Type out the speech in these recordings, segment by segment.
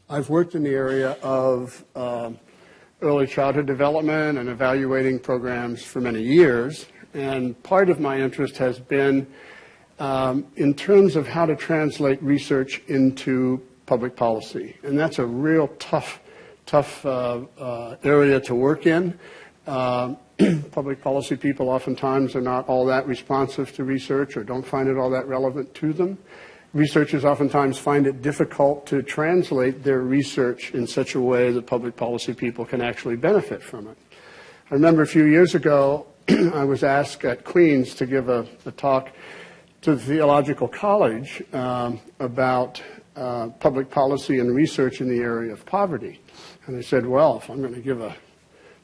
I've worked in the area of early childhood development and evaluating programs for many years, and part of my interest has been in terms of how to translate research into public policy, and that's a real tough area to work in. Public policy people oftentimes are not all that responsive to research or don't find it all that relevant to them. Researchers oftentimes find it difficult to translate their research in such a way that public policy people can actually benefit from it. I remember a few years ago, I was asked at Queens to give a talk to the Theological College about public policy and research in the area of poverty. And I said, well, if I'm going to give a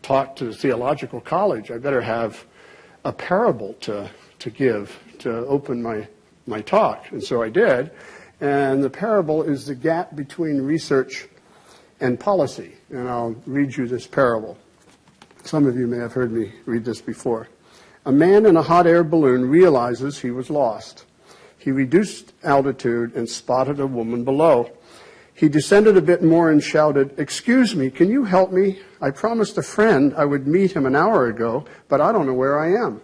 talk to the Theological College, I better have a parable to give to open my talk. And so I did. And the parable is the gap between research and policy. And I'll read you this parable. Some of you may have heard me read this before. A man in a hot air balloon realizes he was lost. He reduced altitude and spotted a woman below. He descended a bit more and shouted, "Excuse me, can you help me? I promised a friend I would meet him an hour ago, but I don't know where I am."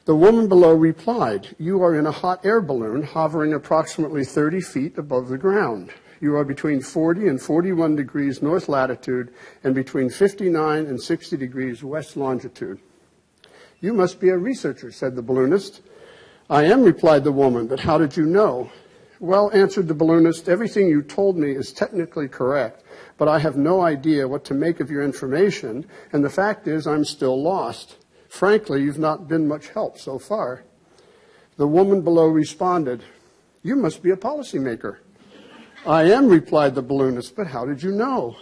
The woman below replied, "You are in a hot air balloon hovering approximately 30 feet above the ground. You are between 40 and 41 degrees north latitude and between 59 and 60 degrees west longitude." "You must be a researcher," said the balloonist. "I am," replied the woman, "but how did you know?" "Well," answered the balloonist, "everything you told me is technically correct, but I have no idea what to make of your information, and the fact is I'm still lost. Frankly, you've not been much help so far." The woman below responded, "You must be a policymaker." "I am," replied the balloonist, "but how did you know?"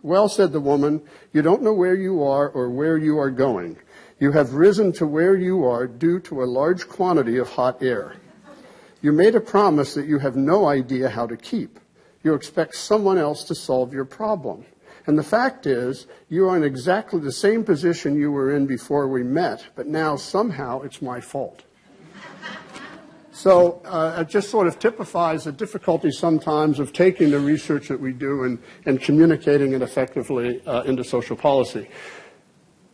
"Well," said the woman, "you don't know where you are or where you are going. You have risen to where you are due to a large quantity of hot air. You made a promise that you have no idea how to keep. You expect someone else to solve your problem. And the fact is, you are in exactly the same position you were in before we met, but now somehow it's my fault." So it just sort of typifies the difficulty sometimes of taking the research that we do and communicating it effectively into social policy.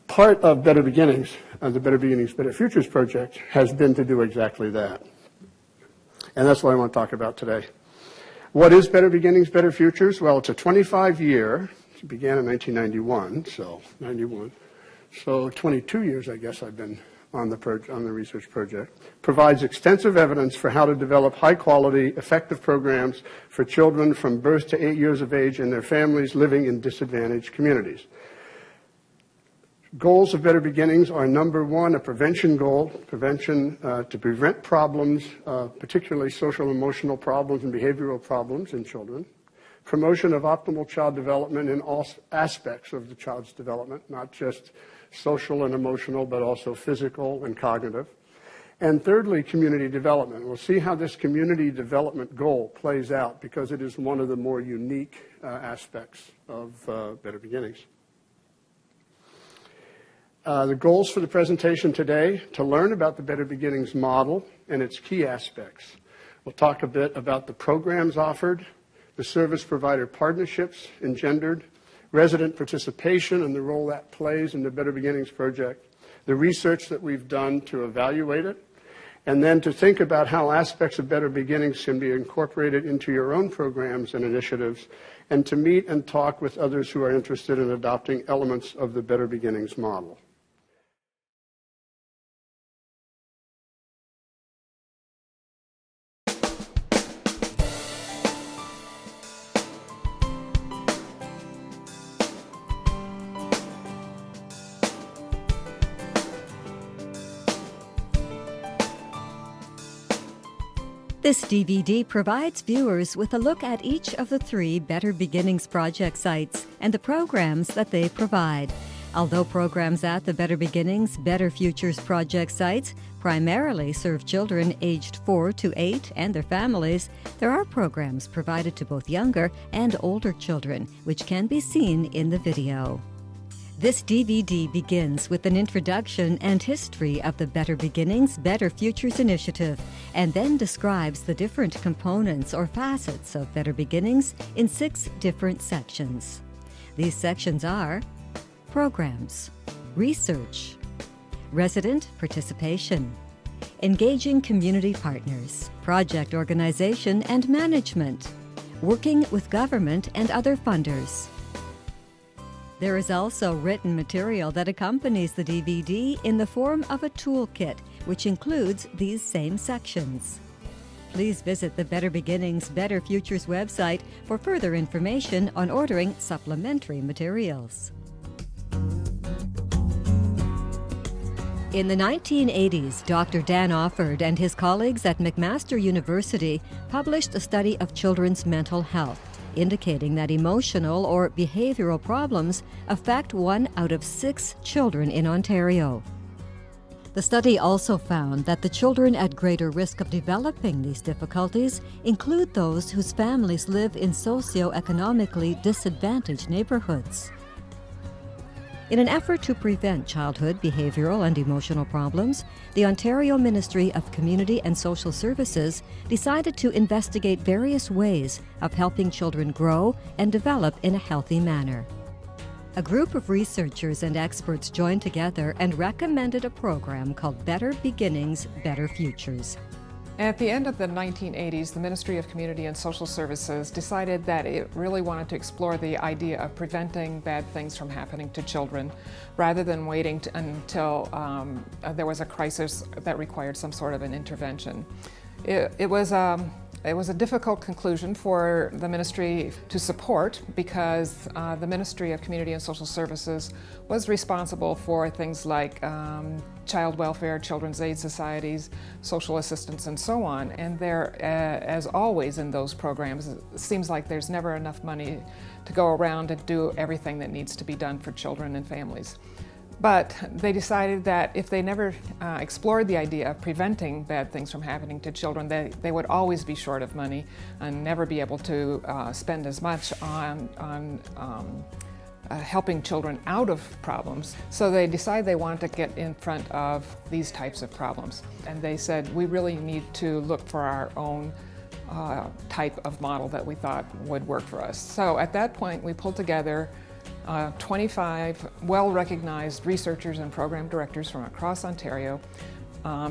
Part of Better Beginnings, the Better Beginnings, Better Futures project, has been to do exactly that. And that's what I want to talk about today. What is Better Beginnings, Better Futures? Well, it's a 25-year. It began in 1991, so 91. So 22 years, I guess, I've been on the research project. Provides extensive evidence for how to develop high-quality, effective programs for children from birth to 8 years of age and their families living in disadvantaged communities. Goals of Better Beginnings are, number one, a prevention goal, to prevent problems, particularly social and emotional problems and behavioral problems in children. Promotion of optimal child development in all aspects of the child's development, not just social and emotional, but also physical and cognitive. And thirdly, community development. We'll see how this community development goal plays out because it is one of the more unique aspects of Better Beginnings. The goals for the presentation today: to learn about the Better Beginnings model and its key aspects. We'll talk a bit about the programs offered, the service provider partnerships engendered, resident participation and the role that plays in the Better Beginnings project, the research that we've done to evaluate it, and then to think about how aspects of Better Beginnings can be incorporated into your own programs and initiatives, and to meet and talk with others who are interested in adopting elements of the Better Beginnings model. This DVD provides viewers with a look at each of the 3 Better Beginnings project sites and the programs that they provide. Although programs at the Better Beginnings, Better Futures project sites primarily serve children aged 4 to 8 and their families, there are programs provided to both younger and older children, which can be seen in the video. This DVD begins with an introduction and history of the Better Beginnings, Better Futures initiative, and then describes the different components or facets of Better Beginnings in 6 different sections. These sections are programs, research, resident participation, engaging community partners, project organization and management, working with government and other funders. There is also written material that accompanies the DVD in the form of a toolkit, which includes these same sections. Please visit the Better Beginnings, Better Futures website for further information on ordering supplementary materials. In the 1980s, Dr. Dan Offord and his colleagues at McMaster University published a study of children's mental health, indicating that emotional or behavioral problems affect 1 out of 6 children in Ontario. The study also found that the children at greater risk of developing these difficulties include those whose families live in socioeconomically disadvantaged neighborhoods. In an effort to prevent childhood behavioral and emotional problems, the Ontario Ministry of Community and Social Services decided to investigate various ways of helping children grow and develop in a healthy manner. A group of researchers and experts joined together and recommended a program called Better Beginnings, Better Futures. At the end of the 1980s, the Ministry of Community and Social Services decided that it really wanted to explore the idea of preventing bad things from happening to children, rather than waiting until there was a crisis that required some sort of an intervention. It was a difficult conclusion for the ministry to support, because the Ministry of Community and Social Services was responsible for things like child welfare, children's aid societies, social assistance, and so on. And there, as always in those programs, it seems like there's never enough money to go around and do everything that needs to be done for children and families. But they decided that if they never explored the idea of preventing bad things from happening to children, they would always be short of money and never be able to spend as much on helping children out of problems. So they decided they wanted to get in front of these types of problems. And they said, we really need to look for our own type of model that we thought would work for us. So at that point, we pulled together 25 well-recognized researchers and program directors from across Ontario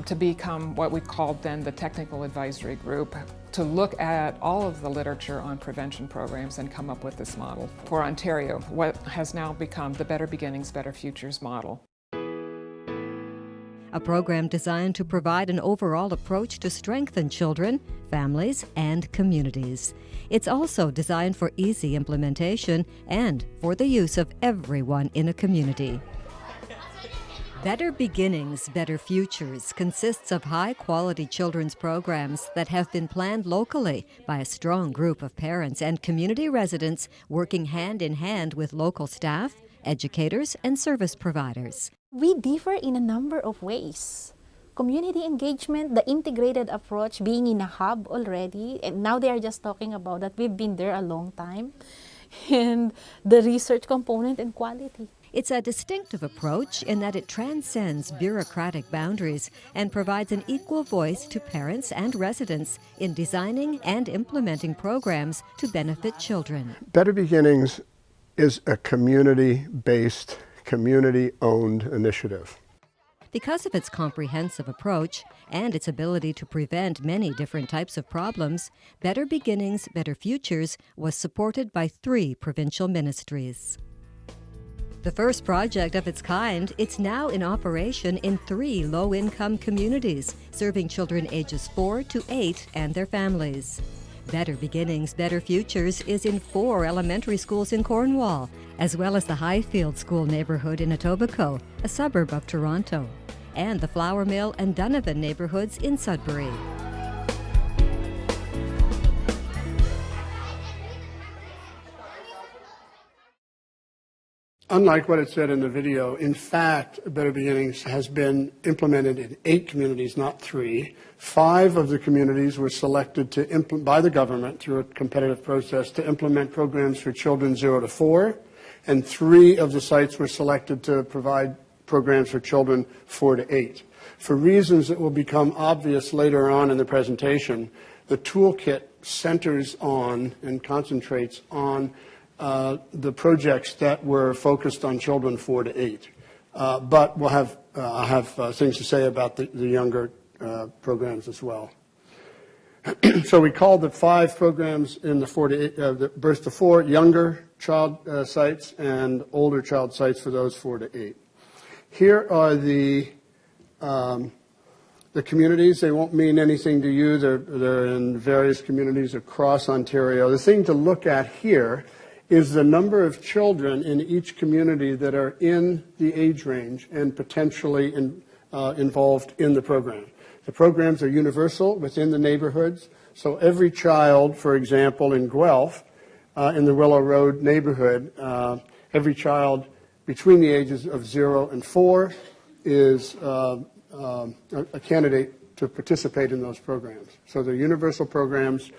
to become what we called then the Technical Advisory Group, to look at all of the literature on prevention programs and come up with this model for Ontario, what has now become the Better Beginnings, Better Futures model. A program designed to provide an overall approach to strengthen children, families, and communities. It's also designed for easy implementation and for the use of everyone in a community. Better Beginnings, Better Futures consists of high-quality children's programs that have been planned locally by a strong group of parents and community residents working hand in hand with local staff, educators, and service providers. We differ in a number of ways. Community engagement, the integrated approach, being in a hub already, and now they are just talking about that we've been there a long time, and the research component and quality. It's a distinctive approach in that it transcends bureaucratic boundaries and provides an equal voice to parents and residents in designing and implementing programs to benefit children. Better Beginnings is a community-based, community-owned initiative. Because of its comprehensive approach and its ability to prevent many different types of problems, Better Beginnings, Better Futures was supported by 3 provincial ministries. The first project of its kind, it's now in operation in 3 low-income communities, serving children ages 4 to 8 and their families. Better Beginnings, Better Futures is in 4 elementary schools in Cornwall, as well as the Highfield School neighborhood in Etobicoke, a suburb of Toronto, and the Flour Mill and Donovan neighborhoods in Sudbury. Unlike what it said in the video, in fact, Better Beginnings has been implemented in 8 communities, not 3. 5 of the communities were selected by the government through a competitive process to implement programs for children 0 to 4, and 3 of the sites were selected to provide programs for children 4 to 8. For reasons that will become obvious later on in the presentation, the toolkit centers on and concentrates on the projects that were focused on children 4 to 8. But I'll have things to say about the younger programs as well. So we called the 5 programs in the 4 to 8, the birth to 4 younger child sites and older child sites for those 4 to 8. Here are the communities. They won't mean anything to you. They're in various communities across Ontario. The thing to look at here is the number of children in each community that are in the age range and potentially involved in the program. The programs are universal within the neighborhoods. So every child, for example, in Guelph, in the Willow Road neighborhood, every child between the ages of 0 and 4 is a candidate to participate in those programs. So they're universal programs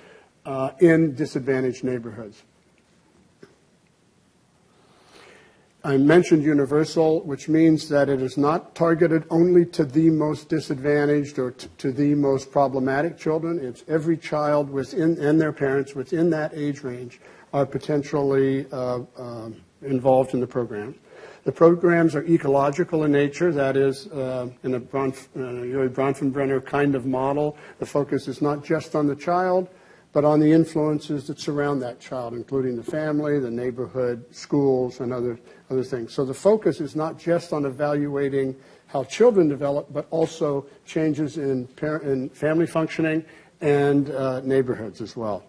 in disadvantaged neighborhoods. I mentioned universal, which means that it is not targeted only to the most disadvantaged or to the most problematic children. It's every child within and their parents within that age range are potentially involved in the program. The programs are ecological in nature, that is, in a Bronfenbrenner kind of model. The focus is not just on the child, but on the influences that surround that child, including the family, the neighborhood, schools, and other things. So the focus is not just on evaluating how children develop, but also changes in family functioning and neighborhoods as well.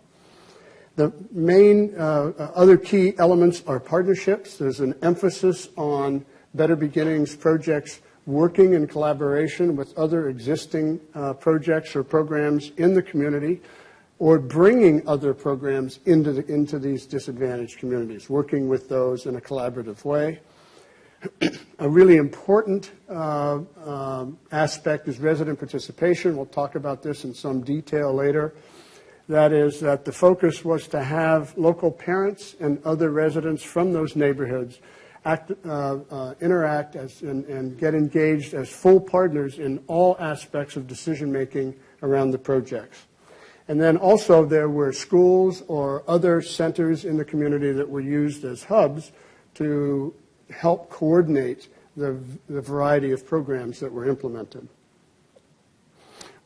The main other key elements are partnerships. There's an emphasis on Better Beginnings projects working in collaboration with other existing projects or programs in the community, or bringing other programs into these disadvantaged communities, working with those in a collaborative way. A really important aspect is resident participation. We'll talk about this in some detail later. That is that the focus was to have local parents and other residents from those neighborhoods interact and get engaged as full partners in all aspects of decision-making around the projects. And then also there were schools or other centers in the community that were used as hubs to help coordinate the variety of programs that were implemented.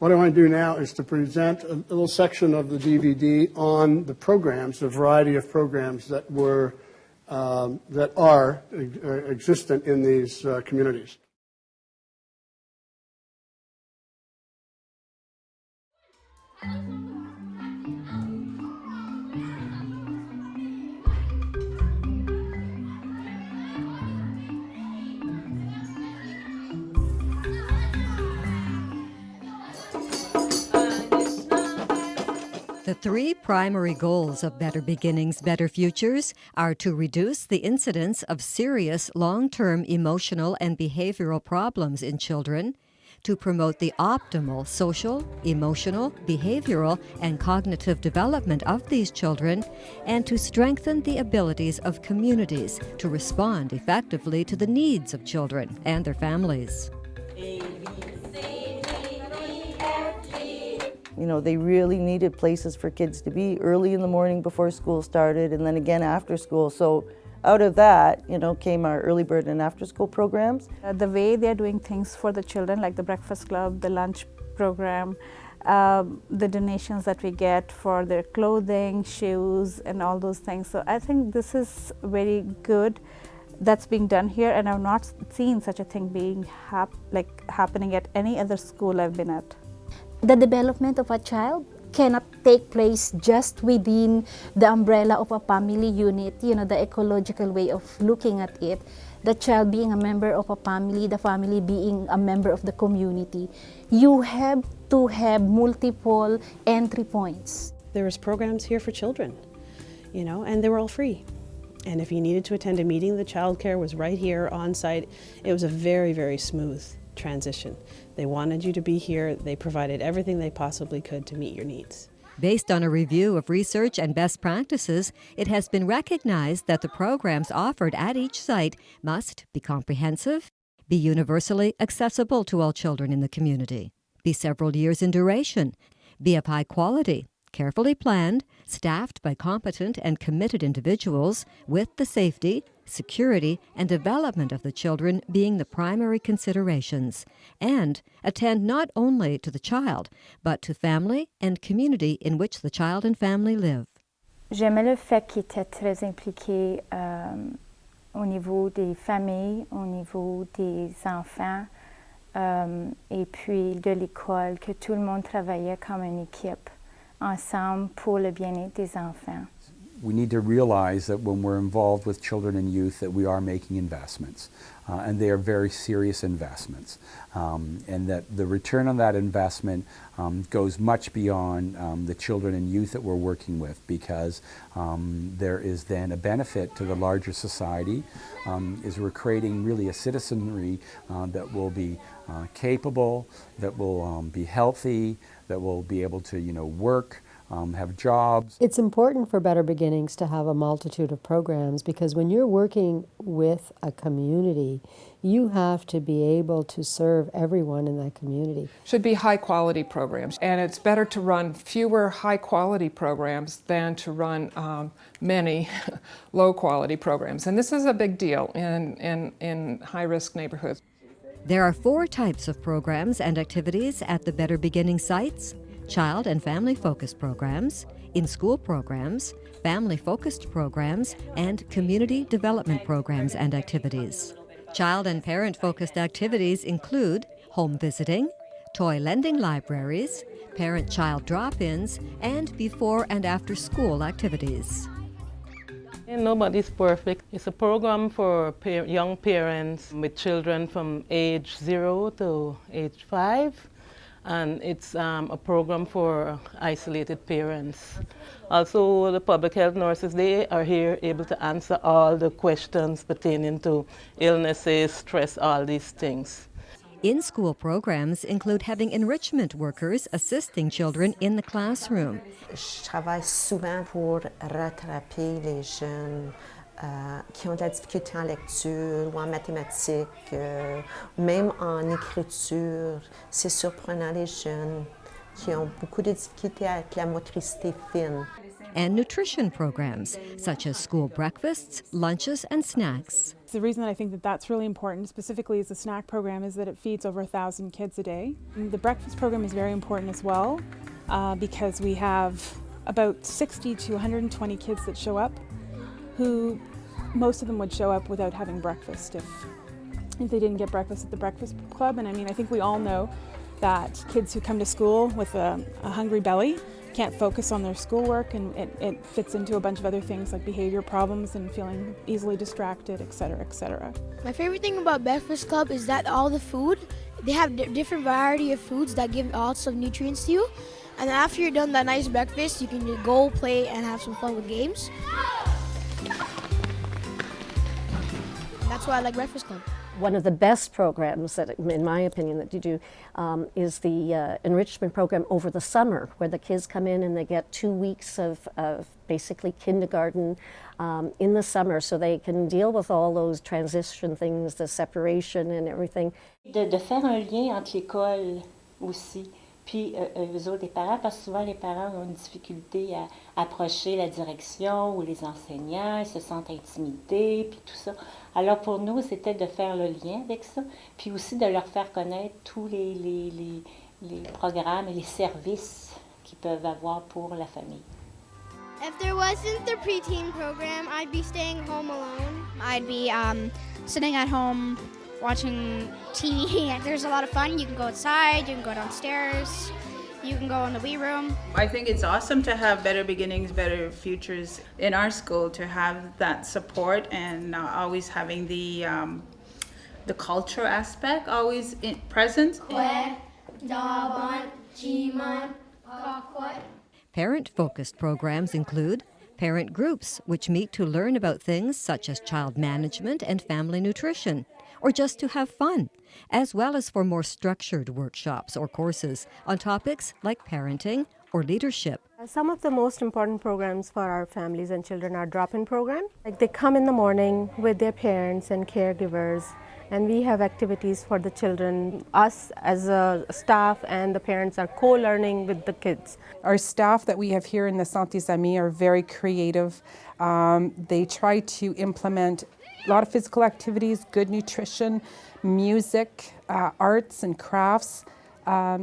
What I want to do now is to present a little section of the DVD on the programs, the variety of programs that are existent in these communities. The 3 primary goals of Better Beginnings, Better Futures are to reduce the incidence of serious long-term emotional and behavioral problems in children, to promote the optimal social, emotional, behavioral, and cognitive development of these children, and to strengthen the abilities of communities to respond effectively to the needs of children and their families. You know, they really needed places for kids to be early in the morning before school started and then again after school. So out of that, you know, came our early bird and after school programs. The way they're doing things for the children, like the breakfast club, the lunch program, the donations that we get for their clothing, shoes, and all those things. So I think this is very good that's being done here, and I've not seen such a thing being happening at any other school I've been at. The development of a child cannot take place just within the umbrella of a family unit, you know, the ecological way of looking at it. The child being a member of a family, the family being a member of the community. You have to have multiple entry points. There was programs here for children, you know, and they were all free. And if you needed to attend a meeting, the childcare was right here on site. It was a very, very smooth transition. They wanted you to be here. They provided everything they possibly could to meet your needs. Based on a review of research and best practices, it has been recognized that the programs offered at each site must be comprehensive, be universally accessible to all children in the community, be several years in duration, be of high quality, carefully planned, staffed by competent and committed individuals, with the safety, security, and development of the children being the primary considerations, and attend not only to the child, but to family and community in which the child and family live. J'aimais le fait qu'il était très impliqué au niveau des familles, au niveau des enfants, et puis de l'école, que tout le monde travaillait comme une équipe ensemble pour le bien-être des enfants. We need to realize that when we're involved with children and youth that we are making investments, and they are very serious investments, and that the return on that investment goes much beyond the children and youth that we're working with, because there is then a benefit to the larger society, is we're creating really a citizenry that will be capable, that will be healthy, that will be able to work, have jobs. It's important for Better Beginnings to have a multitude of programs, because when you're working with a community, you have to be able to serve everyone in that community. Should be high quality programs, and it's better to run fewer high quality programs than to run many low quality programs. And this is a big deal in high risk neighborhoods. There are 4 types of programs and activities at the Better Beginnings sites: child and family-focused programs, in-school programs, family-focused programs, and community development programs and activities. Child and parent-focused activities include home visiting, toy lending libraries, parent-child drop-ins, and before and after school activities. And nobody's perfect. It's a program for young parents with children from age 0 to age 5. And it's a program for isolated parents. Also, the public health nurses, they are here able to answer all the questions pertaining to illnesses, stress, all these things. In-school programs include having enrichment workers assisting children in the classroom. Je travaille souvent pour rattraper les jeunes qui ont de la difficulté en lecture ou en mathématiques, même en écriture. C'est surprenant, les jeunes qui ont beaucoup de difficultés avec la motricité fine. And nutrition programs, such as school breakfasts, lunches, and snacks. The reason that I think that that's really important, specifically as a snack program, is that it feeds over 1,000 kids a day. And the breakfast program is very important as well, because we have about 60 to 120 kids that show up, who most of them would show up without having breakfast if they didn't get breakfast at the breakfast club. And I think we all know that kids who come to school with a hungry belly can't focus on their schoolwork, and it fits into a bunch of other things like behavior problems and feeling easily distracted, etc., etc. My favorite thing about Breakfast Club is that all the food, they have different variety of foods that give lots of nutrients to you. And then after you're done that nice breakfast, you can go play and have some fun with games. That's why I like Breakfast Club. One of the best programs that, in my opinion, that you do is the enrichment program over the summer, where the kids come in and they get 2 weeks of basically kindergarten in the summer, so they can deal with all those transition things, the separation and everything. De faire un lien entre l'école aussi, puis eux autres, les parents, parce que souvent les parents ont une difficulté à approcher la direction ou les enseignants, ils se sentent intimidés, puis tout ça. Alors pour nous, c'était de faire le lien avec ça, puis aussi de leur faire connaître tous les programmes et les services qu'ils peuvent avoir pour la famille. If there wasn't the preteen program, I'd be staying home alone. I'd be sitting at home watching TV. There's a lot of fun. You can go outside, you can go downstairs, you can go in the Wii room. I think it's awesome to have Better Beginnings, Better Futures in our school, to have that support and always having the culture aspect always present. Parent-focused programs include parent groups, which meet to learn about things such as child management and family nutrition, or just to have fun, as well as for more structured workshops or courses on topics like parenting or leadership. Some of the most important programs for our families and children are drop-in programs. Like they come in the morning with their parents and caregivers, and we have activities for the children. Us as a staff and the parents are co-learning with the kids. Our staff that we have here in the Santé Amis are very creative. They try to implement a lot of physical activities, good nutrition, music, arts and crafts,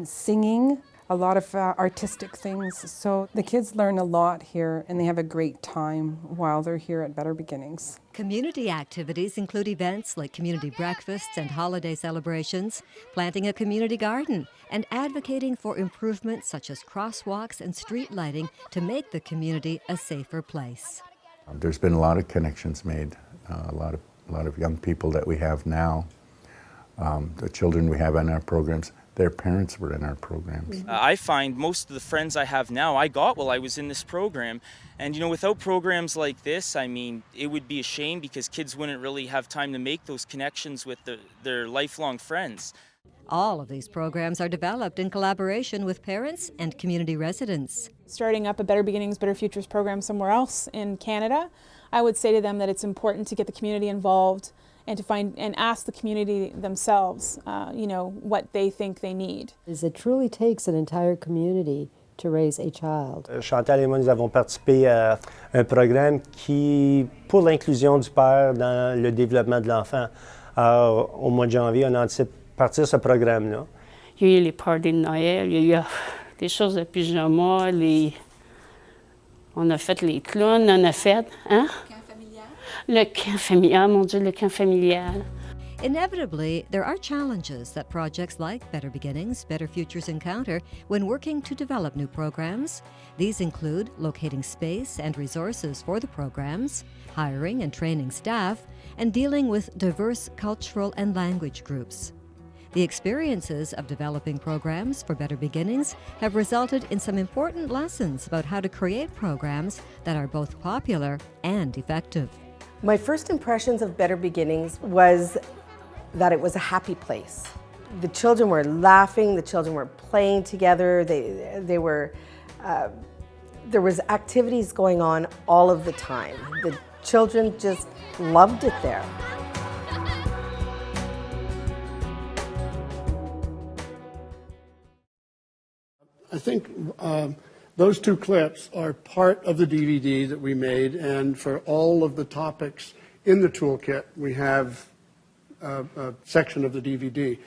singing, a lot of artistic things. So the kids learn a lot here and they have a great time while they're here at Better Beginnings. Community activities include events like community breakfasts and holiday celebrations, planting a community garden, and advocating for improvements such as crosswalks and street lighting to make the community a safer place. There's been a lot of connections made, a lot of young people that we have now, the children we have in our programs. Their parents were in our programs. I find most of the friends I have now I got while I was in this program. And you know, without programs like this, I mean, it would be a shame because kids wouldn't really have time to make those connections with their lifelong friends. All of these programs are developed in collaboration with parents and community residents. Starting up a Better Beginnings, Better Futures program somewhere else in Canada, I would say to them that it's important to get the community involved and to find and ask the community themselves, you know, what they think they need. It truly takes an entire community to raise a child. Chantal et moi, nous avons participé à un programme pour l'inclusion du père dans le développement de l'enfant. Alors, au mois de janvier, on anticipe partir ce programme-là. Il y a eu les parties de Noël, il y a eu des choses de pyjama, on a fait les clowns, on a fait, hein? Le camp familial, mon Dieu, le camp familial. Inevitably, there are challenges that projects like Better Beginnings, Better Futures encounter when working to develop new programs. These include locating space and resources for the programs, hiring and training staff, and dealing with diverse cultural and language groups. The experiences of developing programs for Better Beginnings have resulted in some important lessons about how to create programs that are both popular and effective. My first impressions of Better Beginnings was that it was a happy place. The children were laughing, the children were playing together, there was activities going on all of the time. The children just loved it there. I think those two clips are part of the DVD that we made, and for all of the topics in the toolkit, we have a section of the DVD.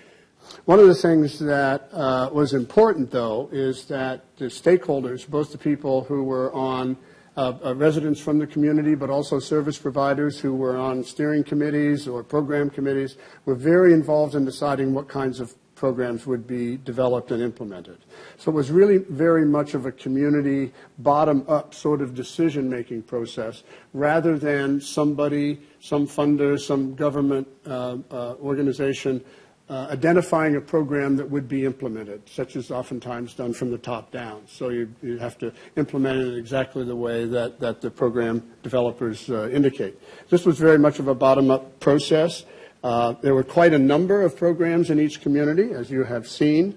One of the things that was important, though, is that the stakeholders, both the people who were on residents from the community, but also service providers who were on steering committees or program committees, were very involved in deciding what kinds of programs would be developed and implemented. So it was really very much of a community bottom-up sort of decision-making process rather than somebody, some funder, some government organization identifying a program that would be implemented, such as oftentimes done from the top down. So you have to implement it in exactly the way that the program developers indicate. This was very much of a bottom-up process. There were quite a number of programs in each community, as you have seen.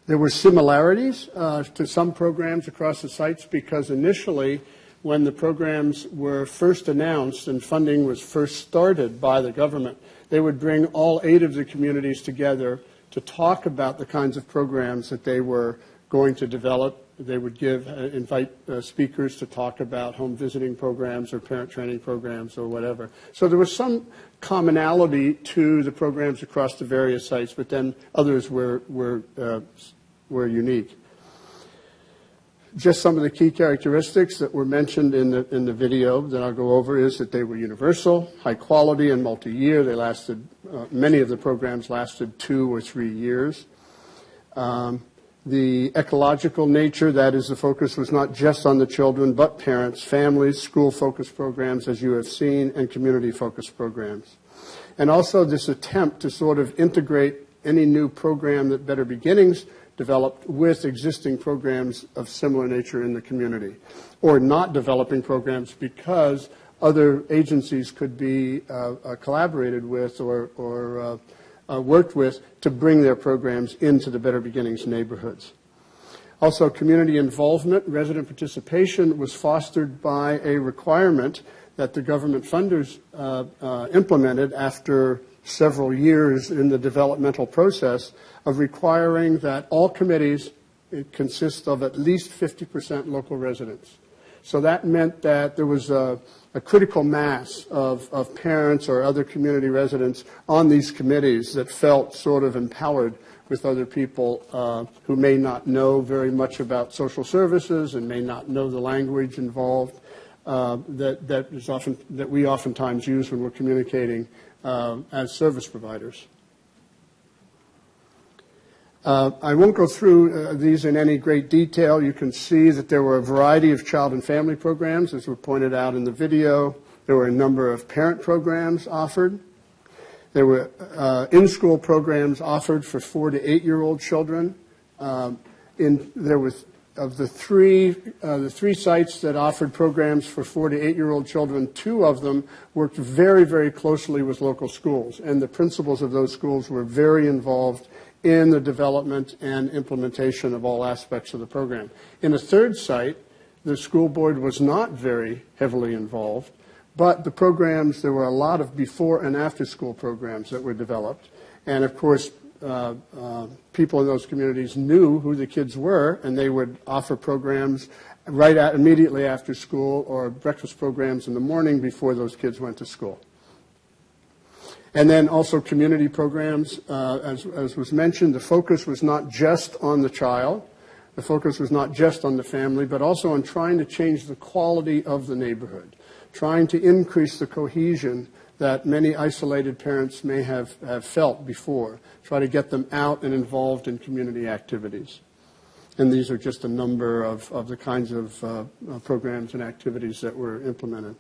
There were similarities to some programs across the sites because initially, when the programs were first announced and funding was first started by the government, they would bring all 8 of the communities together to talk about the kinds of programs that they were going to develop. They would invite speakers to talk about home visiting programs or parent training programs or whatever. So there was some commonality to the programs across the various sites, but then others were unique. Just some of the key characteristics that were mentioned in the video that I'll go over is that they were universal, high quality, and multi-year. They lasted, many of the programs lasted 2 or 3 years. The ecological nature, that is, the focus was not just on the children, but parents, families, school-focused programs, as you have seen, and community-focused programs. And also this attempt to sort of integrate any new program that Better Beginnings developed with existing programs of similar nature in the community, or not developing programs because other agencies could be collaborated with or worked with to bring their programs into the Better Beginnings neighborhoods. Also, community involvement, resident participation was fostered by a requirement that the government funders implemented after several years in the developmental process of requiring that all committees consist of at least 50% local residents. So that meant that there was a critical mass of parents or other community residents on these committees that felt sort of empowered with other people who may not know very much about social services and may not know the language involved that we oftentimes use when we're communicating as service providers. I won't go through these in any great detail. You can see that there were a variety of child and family programs, as were pointed out in the video. There were a number of parent programs offered. There were in-school programs offered for 4 to 8-year-old children. There was of the three sites that offered programs for 4 to 8-year-old children, 2 of them worked very, very closely with local schools, and the principals of those schools were very involved in the development and implementation of all aspects of the program. In a third site, the school board was not very heavily involved, but the programs, there were a lot of before and after school programs that were developed, and of course people in those communities knew who the kids were, and they would offer programs immediately after school or breakfast programs in the morning before those kids went to school. And then also community programs, as was mentioned, the focus was not just on the child, the focus was not just on the family, but also on trying to change the quality of the neighborhood, trying to increase the cohesion that many isolated parents may have felt before, try to get them out and involved in community activities. And these are just a number of the kinds of programs and activities that were implemented.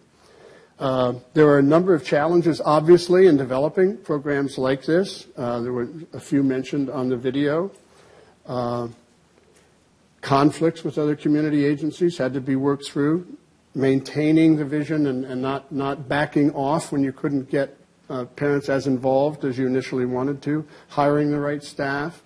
There were a number of challenges, obviously, in developing programs like this. There were a few mentioned on the video. Conflicts with other community agencies had to be worked through. Maintaining the vision and not backing off when you couldn't get parents as involved as you initially wanted to. Hiring the right staff.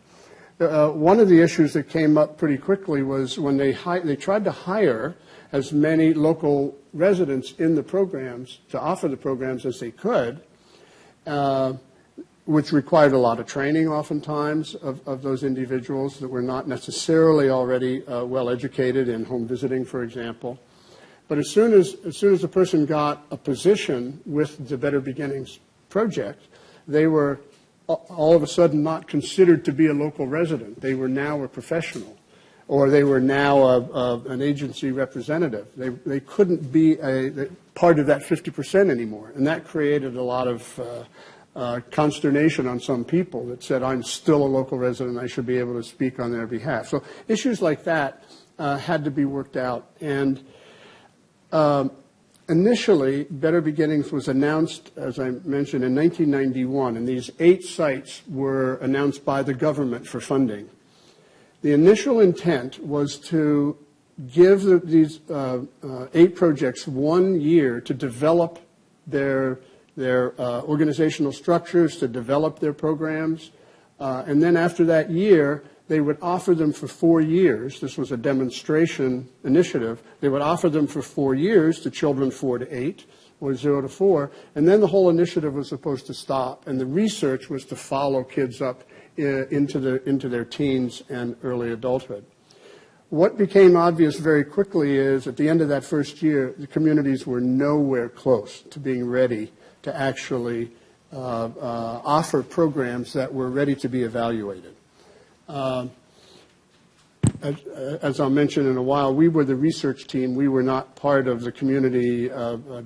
One of the issues that came up pretty quickly was when they tried to hire as many local residents in the programs to offer the programs as they could, which required a lot of training oftentimes of those individuals that were not necessarily already well educated in home visiting, for example. But as soon as the person got a position with the Better Beginnings project, they were all of a sudden not considered to be a local resident. They were now a professional, or they were now an agency representative. They couldn't be a part of that 50% anymore, and that created a lot of consternation on some people that said, I'm still a local resident, I should be able to speak on their behalf. So issues like that had to be worked out. And initially, Better Beginnings was announced, as I mentioned, in 1991, and these 8 sites were announced by the government for funding. The initial intent was to give these 8 projects 1 year to develop their organizational structures, to develop their programs, and then after that year, they would offer them for 4 years. This was a demonstration initiative. They would offer them for 4 years to children 4 to 8 or 0 to 4, and then the whole initiative was supposed to stop, and the research was to follow kids up into their teens and early adulthood. What became obvious very quickly is at the end of that first year, the communities were nowhere close to being ready to actually offer programs that were ready to be evaluated. As I'll mention in a while, we were the research team. We were not part of the community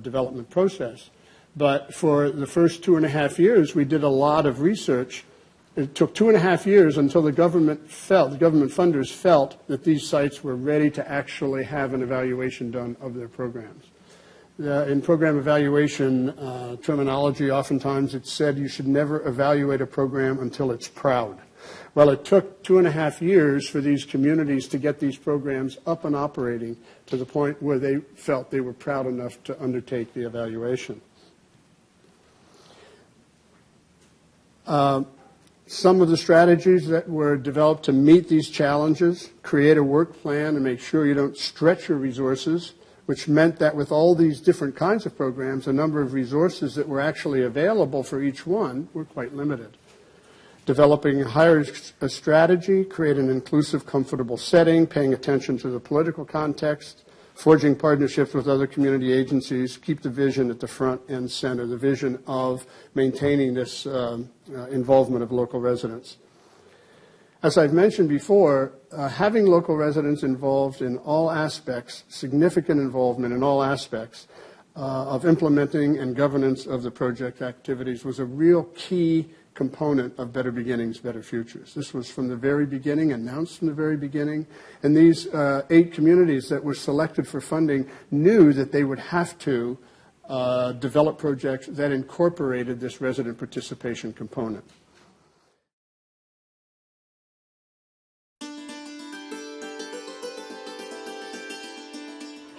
development process. But for the first 2.5 years, we did a lot of research. It took 2.5 years until the government funders felt that these sites were ready to actually have an evaluation done of their programs. In program evaluation terminology, oftentimes it's said you should never evaluate a program until it's proud. Well, it took 2.5 years for these communities to get these programs up and operating to the point where they felt they were proud enough to undertake the evaluation. Some of the strategies that were developed to meet these challenges: create a work plan and make sure you don't stretch your resources, which meant that with all these different kinds of programs, the number of resources that were actually available for each one were quite limited. Developing a strategy, create an inclusive, comfortable setting, paying attention to the political context, forging partnerships with other community agencies, keep the vision at the front and center, the vision of maintaining this involvement of local residents. As I've mentioned before, having local residents involved in all aspects, significant involvement in all aspects of implementing and governance of the project activities was a real key component of Better Beginnings, Better Futures. This was from the very beginning, announced from the very beginning, and these 8 communities that were selected for funding knew that they would have to develop projects that incorporated this resident participation component.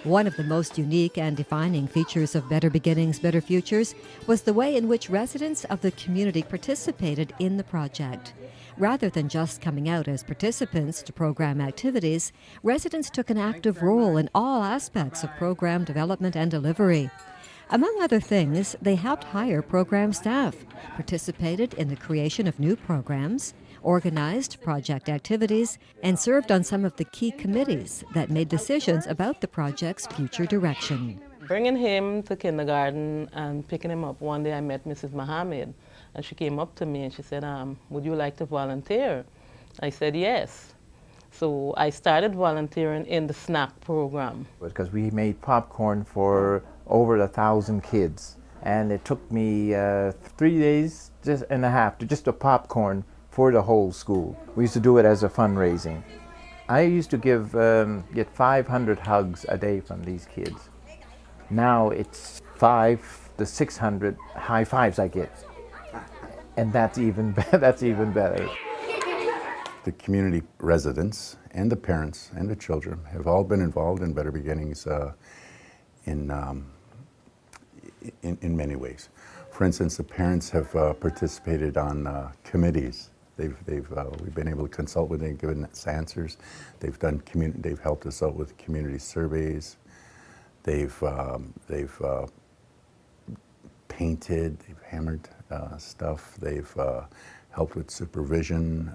One of the most unique and defining features of Better Beginnings, Better Futures was the way in which residents of the community participated in the project. Rather than just coming out as participants to program activities, residents took an active role in all aspects of program development and delivery. Among other things, they helped hire program staff, participated in the creation of new programs, organized project activities, and served on some of the key committees that made decisions about the project's future direction. Bringing him to kindergarten and picking him up, one day I met Mrs. Mohammed, and she came up to me and she said, would you like to volunteer? I said yes. So I started volunteering in the snack program. Because we made popcorn for over 1,000 kids, and it took me 3 days and a half to just a popcorn for the whole school. We used to do it as a fundraising. I used to get 500 hugs a day from these kids. Now it's 500 to 600 high fives I get, and that's even better. The community residents and the parents and the children have all been involved in Better Beginnings in many ways. For instance, the parents have participated on committees. We've been able to consult with them, given us answers. They've helped us out with community surveys. They've painted, they've hammered stuff. They've helped with supervision.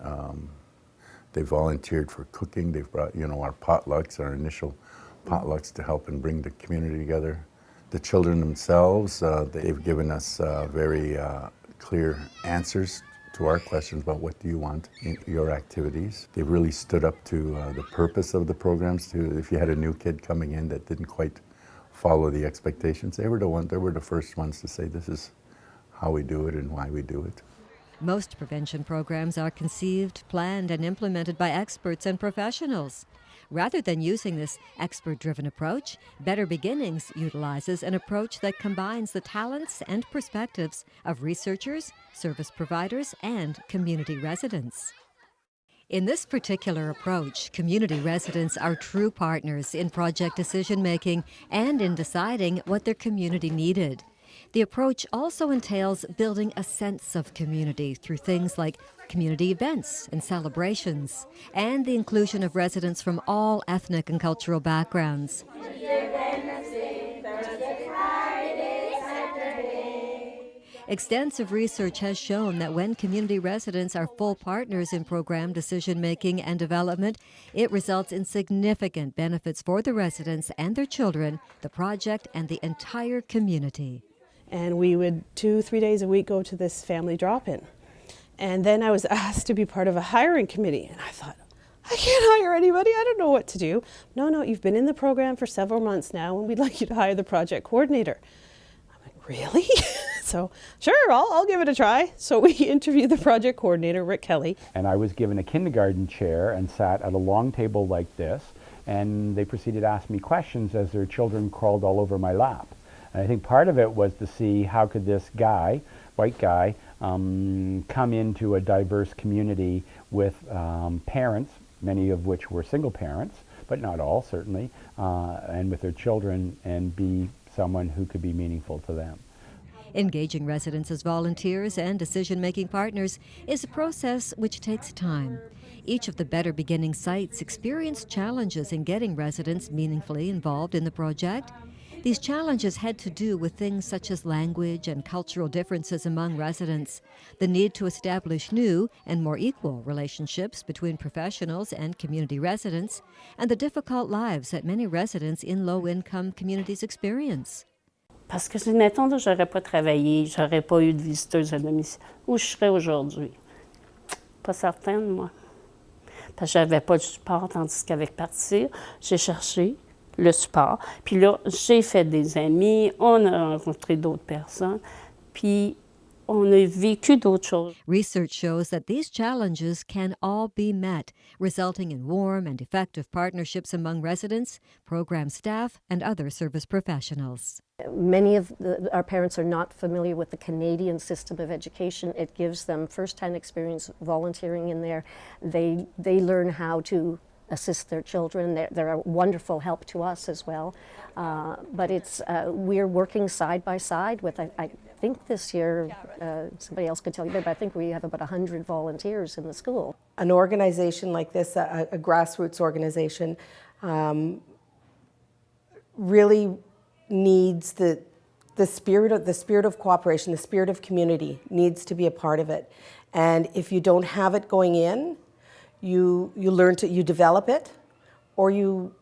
They volunteered for cooking. They've brought, our potlucks, our initial potlucks, to help and bring the community together. The children themselves, they've given us very clear answers to our questions about what do you want in your activities. They've really stood up to the purpose of the programs. If you had a new kid coming in that didn't quite follow the expectations, they were the first ones to say, this is how we do it and why we do it. Most prevention programs are conceived, planned, and implemented by experts and professionals. Rather than using this expert-driven approach, Better Beginnings utilizes an approach that combines the talents and perspectives of researchers, service providers, and community residents. In this particular approach, community residents are true partners in project decision-making and in deciding what their community needed. The approach also entails building a sense of community through things like community events and celebrations, and the inclusion of residents from all ethnic and cultural backgrounds. Extensive research has shown that when community residents are full partners in program decision-making and development, it results in significant benefits for the residents and their children, the project, and the entire community. And we would 2-3 days a week go to this family drop-in. And then I was asked to be part of a hiring committee. And I thought, I can't hire anybody. I don't know what to do. No, you've been in the program for several months now, and we'd like you to hire the project coordinator. I'm like, really? So, sure, I'll give it a try. So we interviewed the project coordinator, Rick Kelly. And I was given a kindergarten chair and sat at a long table like this, and they proceeded to ask me questions as their children crawled all over my lap. And I think part of it was to see how could this guy, white guy, come into a diverse community with parents, many of which were single parents, but not all certainly, and with their children, and be someone who could be meaningful to them. Engaging residents as volunteers and decision-making partners is a process which takes time. Each of the Better Beginnings sites experienced challenges in getting residents meaningfully involved in the project. These challenges had to do with things such as language and cultural differences among residents, the need to establish new and more equal relationships between professionals and community residents, and the difficult lives that many residents in low-income communities experience. Parce que, mettons, là, j'aurais pas travaillé, j'aurais pas eu de visiteuses à domicile. Où je serais aujourd'hui? Pas certaine, moi. Parce que j'avais pas de support, tandis qu'avec Partir, j'ai cherché le support. Puis là, j'ai fait des amis, on a rencontré d'autres personnes, puis on a vécu d'autres choses. Research shows that these challenges can all be met, resulting in warm and effective partnerships among residents, program staff, and other service professionals. Many of our parents are not familiar with the Canadian system of education. It gives them first-hand experience volunteering in there. They learn how to assist their children. They're a wonderful help to us as well. But we're working side by side with, I think this year, somebody else could tell you, but I think we have about 100 volunteers in the school. An organization like this, a grassroots organization, really needs the spirit of cooperation, the spirit of community needs to be a part of it. And if you don't have it going in, you develop it, or you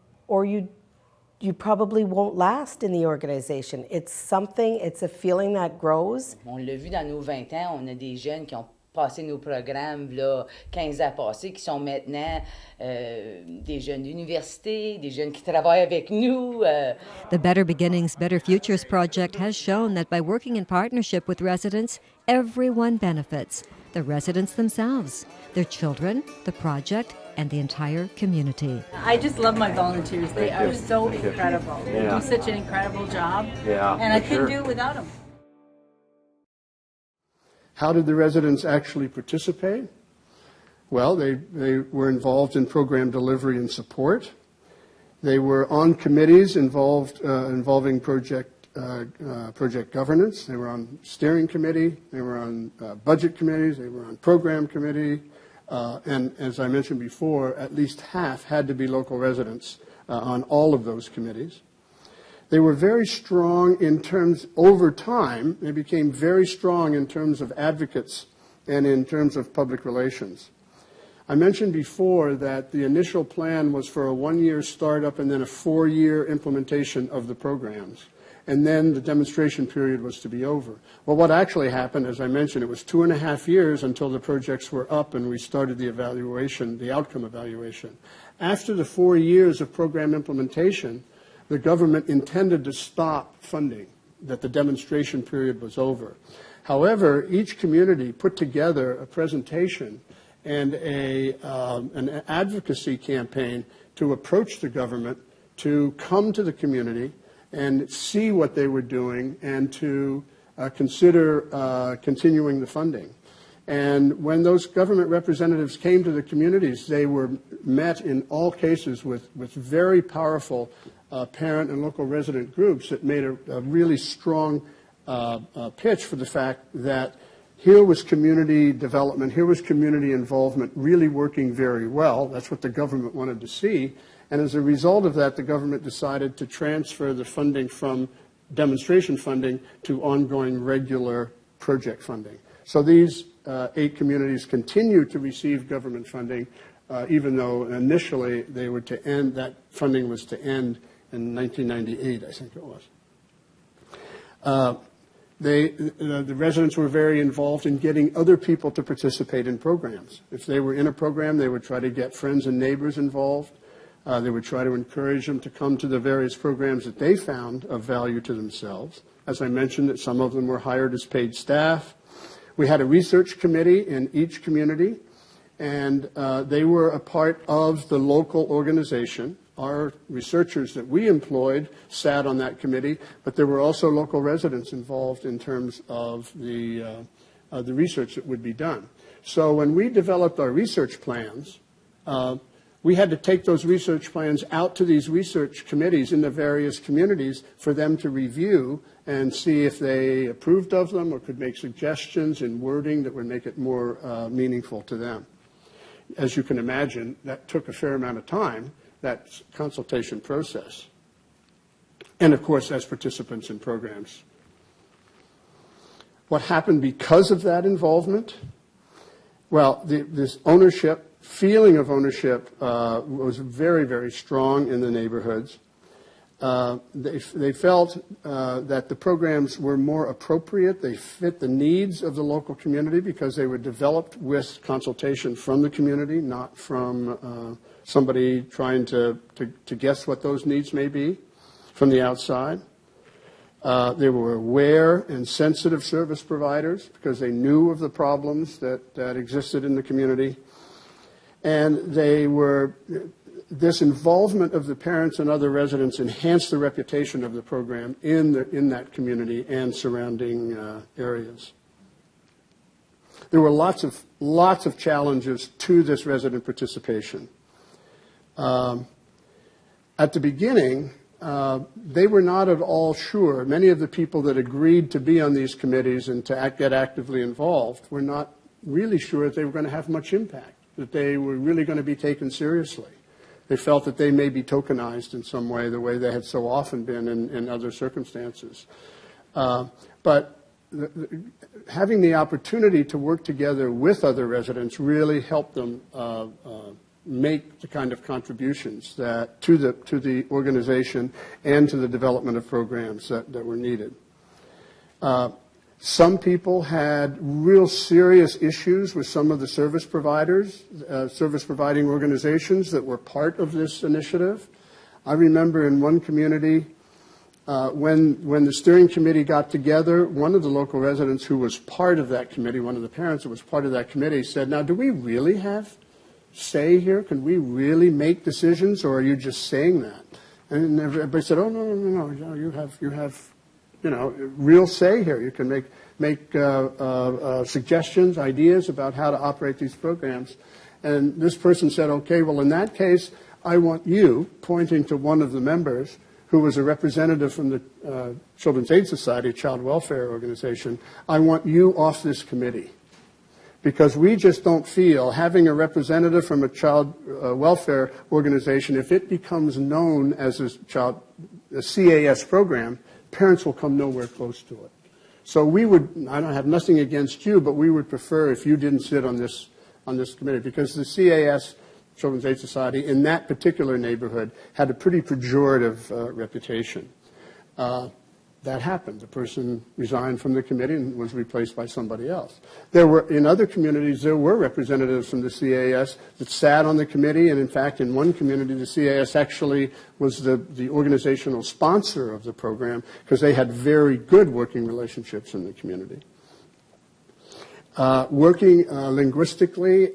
probably won't last in the organization. It's a feeling that grows. On l'a vu dans nos 20 ans, on a des jeunes qui ont passé nos programmes, là, 15 ans passés, qui sont maintenant des jeunes d'université, des jeunes qui travaillent avec nous. The Better Beginnings, Better Futures project has shown that by working in partnership with residents, everyone benefits. The residents themselves, their children, the project, and the entire community. I just love my volunteers. They are so incredible. They do such an incredible job. And I couldn't do it without them. How did the residents actually participate? Well, they were involved in program delivery and support. They were on committees involving project governance. They were on steering committee. They were on budget committees. They were on program committee. And as I mentioned before, at least half had to be local residents on all of those committees. They were very strong in terms, over time, they became very strong in terms of advocates and in terms of public relations. I mentioned before that the initial plan was for a 1-year startup and then a 4-year implementation of the programs. And then the demonstration period was to be over. Well, what actually happened, as I mentioned, it was 2.5 years until the projects were up and we started the evaluation, the outcome evaluation. After the 4 years of program implementation, the government intended to stop funding, that the demonstration period was over. However, each community put together a presentation and an advocacy campaign to approach the government to come to the community and see what they were doing and to consider continuing the funding. And when those government representatives came to the communities, they were met in all cases with very powerful parent and local resident groups that made a really strong pitch for the fact that here was community development, here was community involvement really working very well. That's what the government wanted to see. And as a result of that, the government decided to transfer the funding from demonstration funding to ongoing regular project funding. So these 8 communities continue to receive government funding, even though initially they were to end, that funding was to end in 1998, I think it was. The residents were very involved in getting other people to participate in programs. If they were in a program, they would try to get friends and neighbors involved. They would try to encourage them to come to the various programs that they found of value to themselves. As I mentioned, that some of them were hired as paid staff. We had a research committee in each community, and they were a part of the local organization. Our researchers that we employed sat on that committee, but there were also local residents involved in terms of the research that would be done. So when we developed our research plans, We had to take those research plans out to these research committees in the various communities for them to review and see if they approved of them or could make suggestions in wording that would make it more meaningful to them. As you can imagine, that took a fair amount of time, that consultation process. And of course, as participants in programs. What happened because of that involvement? Well, this ownership, feeling of ownership was very, very strong in the neighborhoods. They felt that the programs were more appropriate. They fit the needs of the local community because they were developed with consultation from the community, not from somebody trying to guess what those needs may be from the outside. They were aware and sensitive service providers because they knew of the problems that existed in the community. And this involvement of the parents and other residents enhanced the reputation of the program in that community and surrounding areas. There were lots of challenges to this resident participation. At the beginning, they were not at all sure. Many of the people that agreed to be on these committees and to get actively involved were not really sure that they were going to have much impact, that they were really going to be taken seriously. They felt that they may be tokenized in some way, the way they had so often been in other circumstances. But having the opportunity to work together with other residents really helped them make the kind of contributions that to the organization and to the development of programs that were needed. Some people had real serious issues with some of the service providers, service providing organizations that were part of this initiative. I remember in one community, when the steering committee got together, one of the local residents who was part of that committee, one of the parents who was part of that committee said, "Now, do we really have say here? Can we really make decisions, or are you just saying that?" And everybody said, "Oh, no, you have real say here. You can make suggestions, ideas about how to operate these programs." And this person said, "Okay, well, in that case, I want you," pointing to one of the members who was a representative from the Children's Aid Society, child welfare organization, "I want you off this committee. Because we just don't feel having a representative from a child welfare organization, if it becomes known as a CAS program, parents will come nowhere close to it. So we would, I don't have nothing against you, but we would prefer if you didn't sit on this committee, because the CAS, Children's Aid Society, in that particular neighborhood had a pretty pejorative reputation. That happened. The person resigned from the committee and was replaced by somebody else. In other communities, there were representatives from the CAS that sat on the committee, and in fact, in one community, the CAS actually was the organizational sponsor of the program because they had very good working relationships in the community. Working linguistically,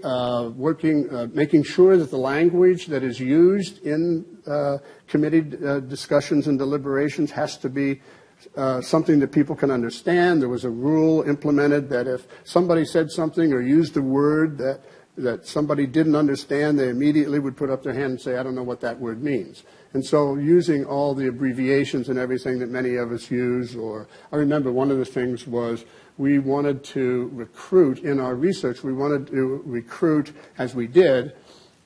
making sure that the language that is used in committee discussions and deliberations has to be something that people can understand. There was a rule implemented that if somebody said something or used a word that somebody didn't understand, they immediately would put up their hand and say, "I don't know what that word means." And so using all the abbreviations and everything that many of us use, or I remember one of the things was we wanted to recruit, in our research, we wanted to recruit, as we did,